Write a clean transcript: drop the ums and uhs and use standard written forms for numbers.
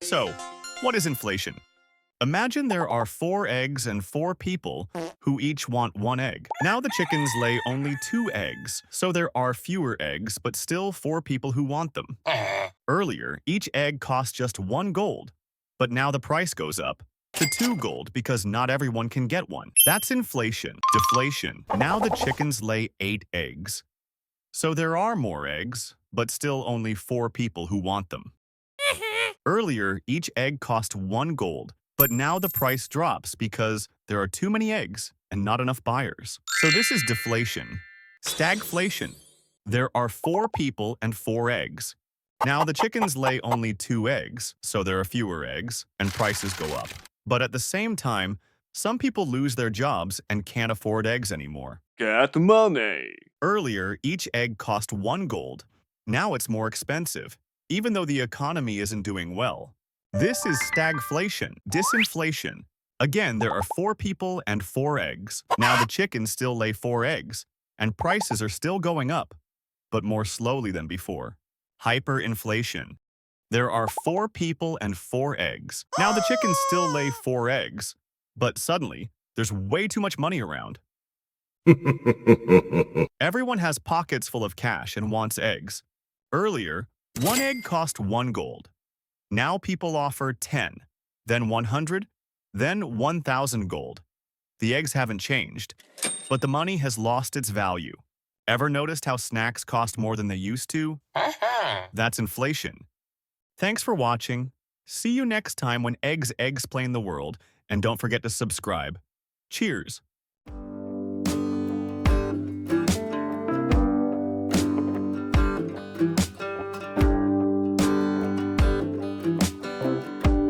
So, what is inflation? Imagine there are 4 eggs and 4 people who each want 1 egg. Now the chickens lay only 2 eggs, so there are fewer eggs, but still 4 people who want them. Earlier, each egg cost just 1 gold, but now the price goes up to 2 gold because not everyone can get one. That's inflation. Deflation. Now the chickens lay 8 eggs. So there are more eggs, but still only 4 people who want them. Earlier, each egg cost 1 gold, but now the price drops because there are too many eggs and not enough buyers. So this is deflation. Stagflation. There are 4 people and 4 eggs. Now the chickens lay only 2 eggs, so there are fewer eggs, and prices go up. But at the same time, some people lose their jobs and can't afford eggs anymore. Get money. Earlier, each egg cost 1 gold. Now it's more expensive, even though the economy isn't doing well. This is stagflation, disinflation. Again, there are 4 people and 4 eggs. Now the chickens still lay 4 eggs, and prices are still going up, but more slowly than before. Hyperinflation. There are 4 people and 4 eggs. Now the chickens still lay 4 eggs, but suddenly, there's way too much money around. Everyone has pockets full of cash and wants eggs. Earlier, 1 egg cost 1 gold. Now people offer 10, then 100, then 1,000 gold. The eggs haven't changed, but the money has lost its value. Ever noticed how snacks cost more than they used to? That's inflation. Thanks for watching. See you next time when eggs explain the world, and don't forget to subscribe. Cheers!